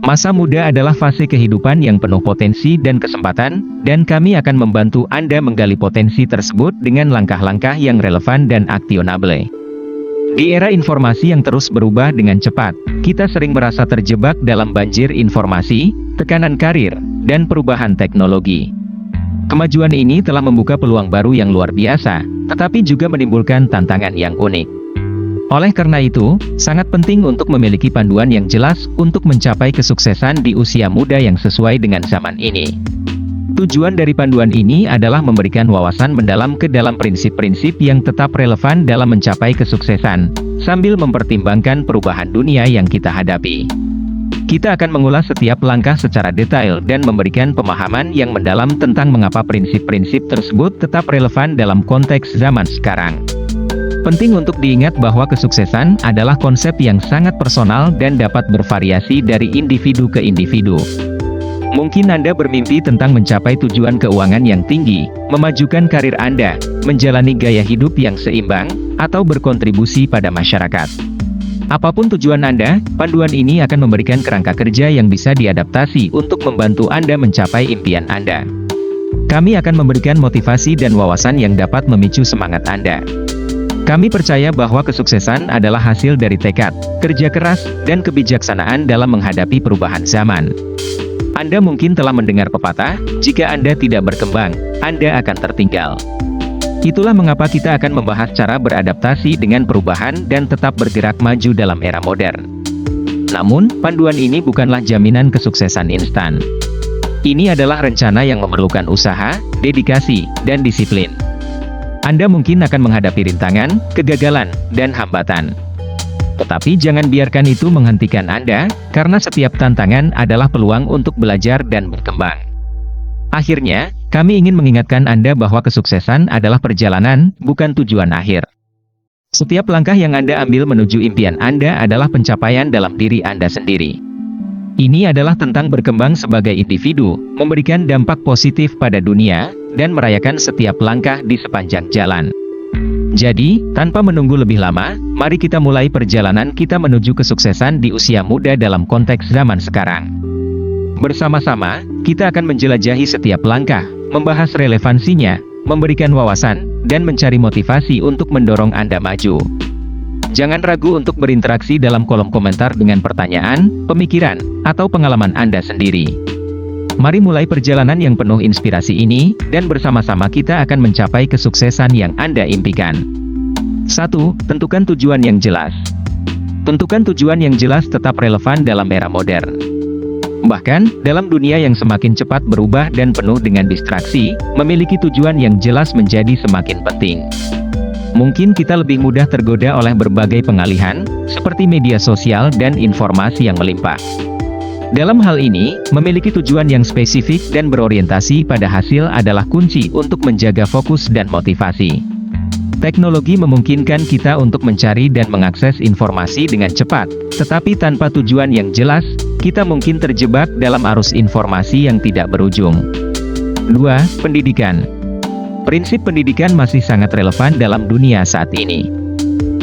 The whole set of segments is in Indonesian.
Masa muda adalah fase kehidupan yang penuh potensi dan kesempatan, dan kami akan membantu Anda menggali potensi tersebut dengan langkah-langkah yang relevan dan aksionabel. Di era informasi yang terus berubah dengan cepat, kita sering merasa terjebak dalam banjir informasi, tekanan karir, dan perubahan teknologi. Kemajuan ini telah membuka peluang baru yang luar biasa, tetapi juga menimbulkan tantangan yang unik. Oleh karena itu, sangat penting untuk memiliki panduan yang jelas untuk mencapai kesuksesan di usia muda yang sesuai dengan zaman ini. Tujuan dari panduan ini adalah memberikan wawasan mendalam ke dalam prinsip-prinsip yang tetap relevan dalam mencapai kesuksesan, sambil mempertimbangkan perubahan dunia yang kita hadapi. Kita akan mengulas setiap langkah secara detail dan memberikan pemahaman yang mendalam tentang mengapa prinsip-prinsip tersebut tetap relevan dalam konteks zaman sekarang. Penting untuk diingat bahwa kesuksesan adalah konsep yang sangat personal dan dapat bervariasi dari individu ke individu. Mungkin Anda bermimpi tentang mencapai tujuan keuangan yang tinggi, memajukan karir Anda, menjalani gaya hidup yang seimbang, atau berkontribusi pada masyarakat. Apapun tujuan Anda, panduan ini akan memberikan kerangka kerja yang bisa diadaptasi untuk membantu Anda mencapai impian Anda. Kami akan memberikan motivasi dan wawasan yang dapat memicu semangat Anda. Kami percaya bahwa kesuksesan adalah hasil dari tekad, kerja keras, dan kebijaksanaan dalam menghadapi perubahan zaman. Anda mungkin telah mendengar pepatah, jika Anda tidak berkembang, Anda akan tertinggal. Itulah mengapa kita akan membahas cara beradaptasi dengan perubahan dan tetap bergerak maju dalam era modern. Namun, panduan ini bukanlah jaminan kesuksesan instan. Ini adalah rencana yang memerlukan usaha, dedikasi, dan disiplin. Anda mungkin akan menghadapi rintangan, kegagalan, dan hambatan. Tetapi jangan biarkan itu menghentikan Anda, karena setiap tantangan adalah peluang untuk belajar dan berkembang. Akhirnya, kami ingin mengingatkan Anda bahwa kesuksesan adalah perjalanan, bukan tujuan akhir. Setiap langkah yang Anda ambil menuju impian Anda adalah pencapaian dalam diri Anda sendiri. Ini adalah tentang berkembang sebagai individu, memberikan dampak positif pada dunia, dan merayakan setiap langkah di sepanjang jalan. Jadi, tanpa menunggu lebih lama, mari kita mulai perjalanan kita menuju kesuksesan di usia muda dalam konteks zaman sekarang. Bersama-sama, kita akan menjelajahi setiap langkah, membahas relevansinya, memberikan wawasan, dan mencari motivasi untuk mendorong Anda maju. Jangan ragu untuk berinteraksi dalam kolom komentar dengan pertanyaan, pemikiran, atau pengalaman Anda sendiri. Mari mulai perjalanan yang penuh inspirasi ini, dan bersama-sama kita akan mencapai kesuksesan yang Anda impikan. 1. Tentukan tujuan yang jelas. Tentukan tujuan yang jelas tetap relevan dalam era modern. Bahkan, dalam dunia yang semakin cepat berubah dan penuh dengan distraksi, memiliki tujuan yang jelas menjadi semakin penting. Mungkin kita lebih mudah tergoda oleh berbagai pengalihan, seperti media sosial dan informasi yang melimpah. Dalam hal ini, memiliki tujuan yang spesifik dan berorientasi pada hasil adalah kunci untuk menjaga fokus dan motivasi. Teknologi memungkinkan kita untuk mencari dan mengakses informasi dengan cepat, tetapi tanpa tujuan yang jelas, kita mungkin terjebak dalam arus informasi yang tidak berujung. 2. Pendidikan. Prinsip pendidikan masih sangat relevan dalam dunia saat ini.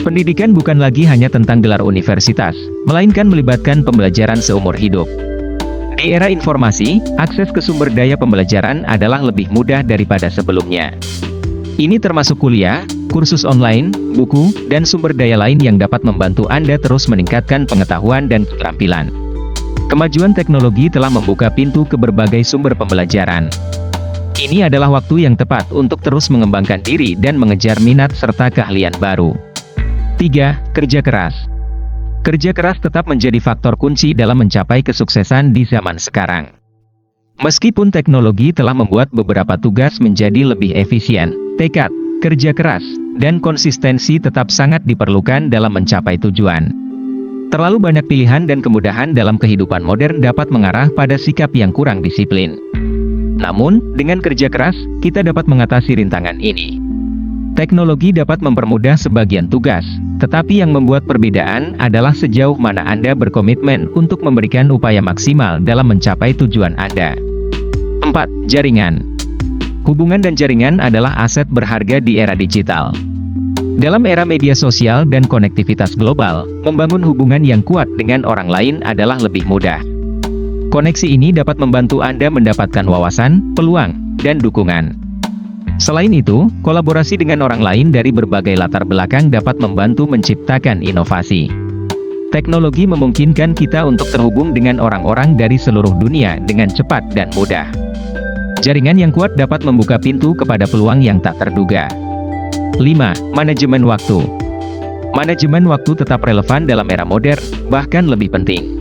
Pendidikan bukan lagi hanya tentang gelar universitas, melainkan melibatkan pembelajaran seumur hidup. Di era informasi, akses ke sumber daya pembelajaran adalah lebih mudah daripada sebelumnya. Ini termasuk kuliah, kursus online, buku, dan sumber daya lain yang dapat membantu Anda terus meningkatkan pengetahuan dan keterampilan. Kemajuan teknologi telah membuka pintu ke berbagai sumber pembelajaran. Ini adalah waktu yang tepat untuk terus mengembangkan diri dan mengejar minat serta keahlian baru. 3. Kerja keras. Kerja keras tetap menjadi faktor kunci dalam mencapai kesuksesan di zaman sekarang. Meskipun teknologi telah membuat beberapa tugas menjadi lebih efisien, tekad, kerja keras, dan konsistensi tetap sangat diperlukan dalam mencapai tujuan. Terlalu banyak pilihan dan kemudahan dalam kehidupan modern dapat mengarah pada sikap yang kurang disiplin. Namun, dengan kerja keras, kita dapat mengatasi rintangan ini. Teknologi dapat mempermudah sebagian tugas, tetapi yang membuat perbedaan adalah sejauh mana Anda berkomitmen untuk memberikan upaya maksimal dalam mencapai tujuan Anda. 4. Jaringan. Hubungan dan jaringan adalah aset berharga di era digital. Dalam era media sosial dan konektivitas global, membangun hubungan yang kuat dengan orang lain adalah lebih mudah. Koneksi ini dapat membantu Anda mendapatkan wawasan, peluang, dan dukungan. Selain itu, kolaborasi dengan orang lain dari berbagai latar belakang dapat membantu menciptakan inovasi. Teknologi memungkinkan kita untuk terhubung dengan orang-orang dari seluruh dunia dengan cepat dan mudah. Jaringan yang kuat dapat membuka pintu kepada peluang yang tak terduga. 5. Manajemen waktu. Manajemen waktu tetap relevan dalam era modern, bahkan lebih penting.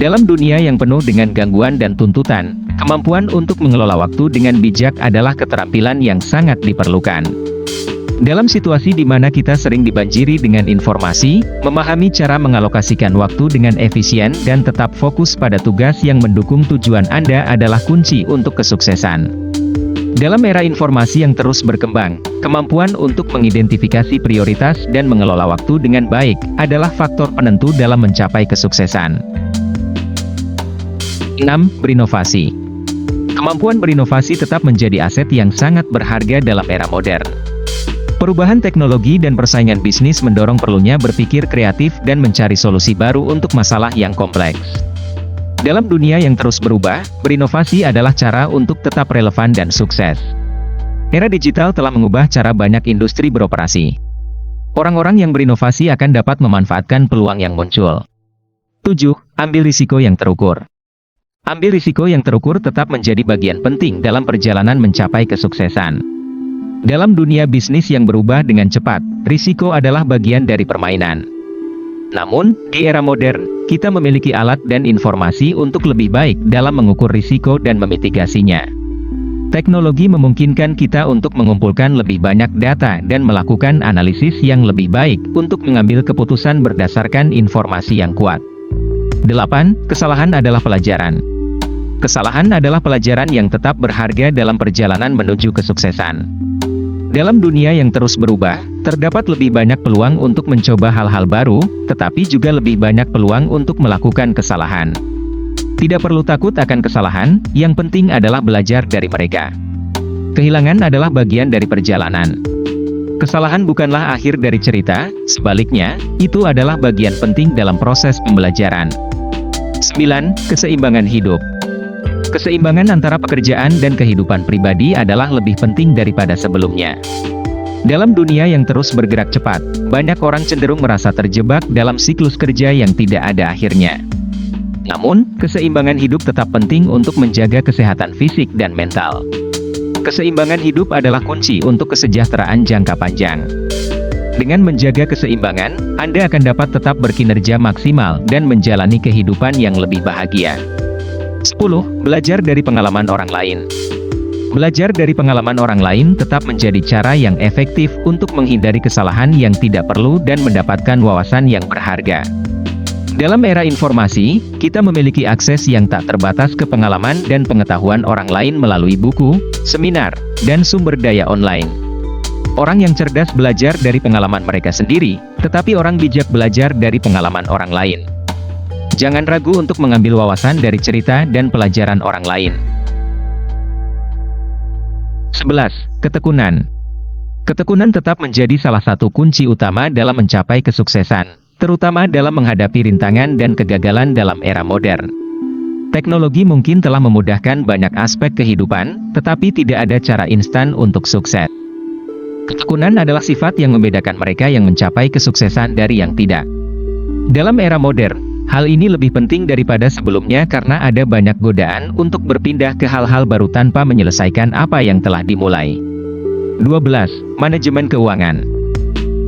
Dalam dunia yang penuh dengan gangguan dan tuntutan, kemampuan untuk mengelola waktu dengan bijak adalah keterampilan yang sangat diperlukan. Dalam situasi di mana kita sering dibanjiri dengan informasi, memahami cara mengalokasikan waktu dengan efisien dan tetap fokus pada tugas yang mendukung tujuan Anda adalah kunci untuk kesuksesan. Dalam era informasi yang terus berkembang, kemampuan untuk mengidentifikasi prioritas dan mengelola waktu dengan baik adalah faktor penentu dalam mencapai kesuksesan. 6. Berinovasi. Kemampuan berinovasi tetap menjadi aset yang sangat berharga dalam era modern. Perubahan teknologi dan persaingan bisnis mendorong perlunya berpikir kreatif dan mencari solusi baru untuk masalah yang kompleks. Dalam dunia yang terus berubah, berinovasi adalah cara untuk tetap relevan dan sukses. Era digital telah mengubah cara banyak industri beroperasi. Orang-orang yang berinovasi akan dapat memanfaatkan peluang yang muncul. 7. Ambil risiko yang terukur. Ambil risiko yang terukur tetap menjadi bagian penting dalam perjalanan mencapai kesuksesan. Dalam dunia bisnis yang berubah dengan cepat, risiko adalah bagian dari permainan. Namun, di era modern, kita memiliki alat dan informasi untuk lebih baik dalam mengukur risiko dan memitigasinya. Teknologi memungkinkan kita untuk mengumpulkan lebih banyak data dan melakukan analisis yang lebih baik untuk mengambil keputusan berdasarkan informasi yang kuat. 8. Kesalahan adalah pelajaran. Kesalahan adalah pelajaran yang tetap berharga dalam perjalanan menuju kesuksesan. Dalam dunia yang terus berubah, terdapat lebih banyak peluang untuk mencoba hal-hal baru, tetapi juga lebih banyak peluang untuk melakukan kesalahan. Tidak perlu takut akan kesalahan, yang penting adalah belajar dari mereka. Kehilangan adalah bagian dari perjalanan. Kesalahan bukanlah akhir dari cerita, sebaliknya, itu adalah bagian penting dalam proses pembelajaran. 9. Keseimbangan hidup. Keseimbangan antara pekerjaan dan kehidupan pribadi adalah lebih penting daripada sebelumnya. Dalam dunia yang terus bergerak cepat, banyak orang cenderung merasa terjebak dalam siklus kerja yang tidak ada akhirnya. Namun, keseimbangan hidup tetap penting untuk menjaga kesehatan fisik dan mental. Keseimbangan hidup adalah kunci untuk kesejahteraan jangka panjang. Dengan menjaga keseimbangan, Anda akan dapat tetap berkinerja maksimal dan menjalani kehidupan yang lebih bahagia. 10. Belajar dari pengalaman orang lain. Belajar dari pengalaman orang lain tetap menjadi cara yang efektif untuk menghindari kesalahan yang tidak perlu dan mendapatkan wawasan yang berharga. Dalam era informasi, kita memiliki akses yang tak terbatas ke pengalaman dan pengetahuan orang lain melalui buku, seminar, dan sumber daya online. Orang yang cerdas belajar dari pengalaman mereka sendiri, tetapi orang bijak belajar dari pengalaman orang lain. Jangan ragu untuk mengambil wawasan dari cerita dan pelajaran orang lain. 11. Ketekunan. Ketekunan tetap menjadi salah satu kunci utama dalam mencapai kesuksesan, terutama dalam menghadapi rintangan dan kegagalan dalam era modern. Teknologi mungkin telah memudahkan banyak aspek kehidupan, tetapi tidak ada cara instan untuk sukses. Ketekunan adalah sifat yang membedakan mereka yang mencapai kesuksesan dari yang tidak. Dalam era modern, hal ini lebih penting daripada sebelumnya karena ada banyak godaan untuk berpindah ke hal-hal baru tanpa menyelesaikan apa yang telah dimulai. 12. Manajemen keuangan.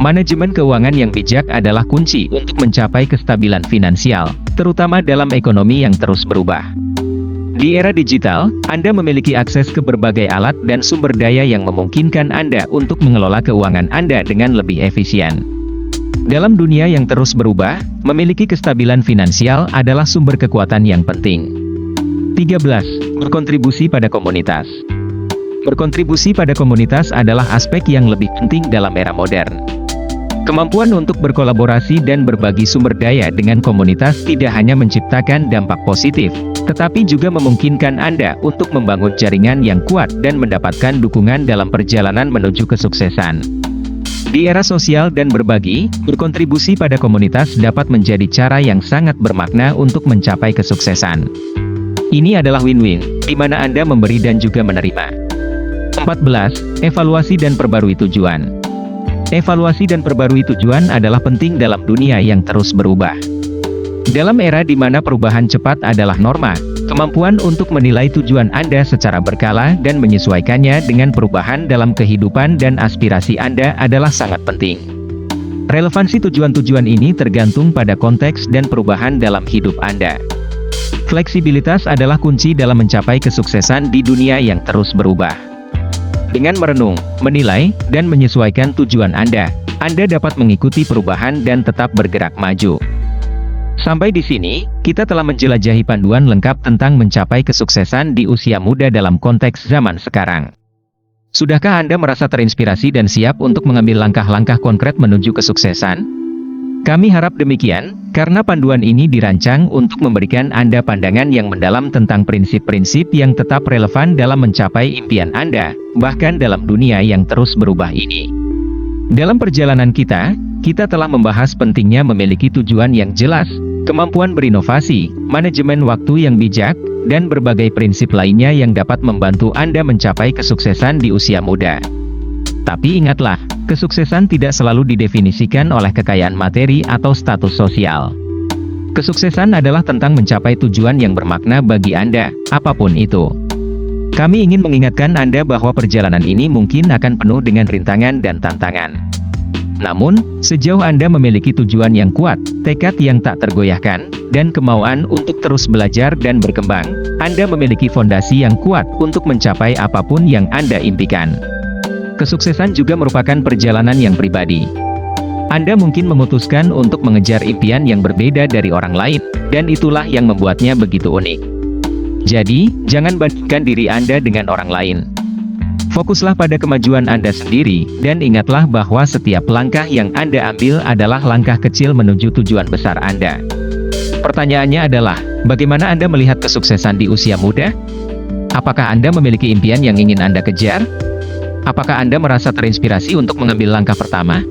Manajemen keuangan yang bijak adalah kunci untuk mencapai kestabilan finansial, terutama dalam ekonomi yang terus berubah. Di era digital, Anda memiliki akses ke berbagai alat dan sumber daya yang memungkinkan Anda untuk mengelola keuangan Anda dengan lebih efisien. Dalam dunia yang terus berubah, memiliki kestabilan finansial adalah sumber kekuatan yang penting. 13. Berkontribusi pada komunitas. Berkontribusi pada komunitas adalah aspek yang lebih penting dalam era modern. Kemampuan untuk berkolaborasi dan berbagi sumber daya dengan komunitas tidak hanya menciptakan dampak positif, tetapi juga memungkinkan Anda untuk membangun jaringan yang kuat dan mendapatkan dukungan dalam perjalanan menuju kesuksesan. Di era sosial dan berbagi, berkontribusi pada komunitas dapat menjadi cara yang sangat bermakna untuk mencapai kesuksesan. Ini adalah win-win, di mana Anda memberi dan juga menerima. 14. Evaluasi dan perbarui tujuan. Evaluasi dan perbarui tujuan adalah penting dalam dunia yang terus berubah. Dalam era di mana perubahan cepat adalah norma, kemampuan untuk menilai tujuan Anda secara berkala dan menyesuaikannya dengan perubahan dalam kehidupan dan aspirasi Anda adalah sangat penting. Relevansi tujuan-tujuan ini tergantung pada konteks dan perubahan dalam hidup Anda. Fleksibilitas adalah kunci dalam mencapai kesuksesan di dunia yang terus berubah. Dengan merenung, menilai, dan menyesuaikan tujuan Anda dapat mengikuti perubahan dan tetap bergerak maju. Sampai di sini, kita telah menjelajahi panduan lengkap tentang mencapai kesuksesan di usia muda dalam konteks zaman sekarang. Sudahkah Anda merasa terinspirasi dan siap untuk mengambil langkah-langkah konkret menuju kesuksesan? Kami harap demikian, karena panduan ini dirancang untuk memberikan Anda pandangan yang mendalam tentang prinsip-prinsip yang tetap relevan dalam mencapai impian Anda, bahkan dalam dunia yang terus berubah ini. Dalam perjalanan kita telah membahas pentingnya memiliki tujuan yang jelas, kemampuan berinovasi, manajemen waktu yang bijak, dan berbagai prinsip lainnya yang dapat membantu Anda mencapai kesuksesan di usia muda. Tapi ingatlah, kesuksesan tidak selalu didefinisikan oleh kekayaan materi atau status sosial. Kesuksesan adalah tentang mencapai tujuan yang bermakna bagi Anda, apapun itu. Kami ingin mengingatkan Anda bahwa perjalanan ini mungkin akan penuh dengan rintangan dan tantangan. Namun, sejauh Anda memiliki tujuan yang kuat, tekad yang tak tergoyahkan, dan kemauan untuk terus belajar dan berkembang, Anda memiliki fondasi yang kuat untuk mencapai apapun yang Anda impikan. Kesuksesan juga merupakan perjalanan yang pribadi. Anda mungkin memutuskan untuk mengejar impian yang berbeda dari orang lain, dan itulah yang membuatnya begitu unik. Jadi, jangan bandingkan diri Anda dengan orang lain. Fokuslah pada kemajuan Anda sendiri, dan ingatlah bahwa setiap langkah yang Anda ambil adalah langkah kecil menuju tujuan besar Anda. Pertanyaannya adalah, bagaimana Anda melihat kesuksesan di usia muda? Apakah Anda memiliki impian yang ingin Anda kejar? Apakah Anda merasa terinspirasi untuk mengambil langkah pertama?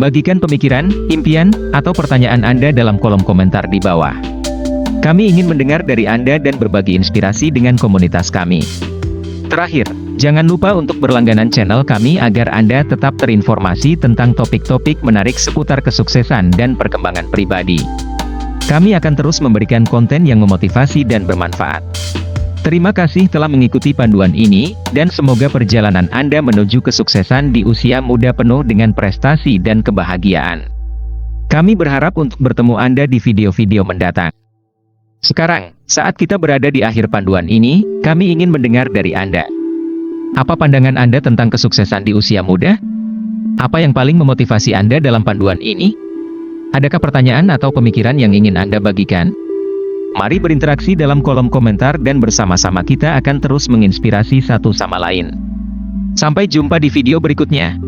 Bagikan pemikiran, impian, atau pertanyaan Anda dalam kolom komentar di bawah. Kami ingin mendengar dari Anda dan berbagi inspirasi dengan komunitas kami. Terakhir, jangan lupa untuk berlangganan channel kami agar Anda tetap terinformasi tentang topik-topik menarik seputar kesuksesan dan perkembangan pribadi. Kami akan terus memberikan konten yang memotivasi dan bermanfaat. Terima kasih telah mengikuti panduan ini, dan semoga perjalanan Anda menuju kesuksesan di usia muda penuh dengan prestasi dan kebahagiaan. Kami berharap untuk bertemu Anda di video-video mendatang. Sekarang, saat kita berada di akhir panduan ini, kami ingin mendengar dari Anda. Apa pandangan Anda tentang kesuksesan di usia muda? Apa yang paling memotivasi Anda dalam panduan ini? Adakah pertanyaan atau pemikiran yang ingin Anda bagikan? Mari berinteraksi dalam kolom komentar dan bersama-sama kita akan terus menginspirasi satu sama lain. Sampai jumpa di video berikutnya.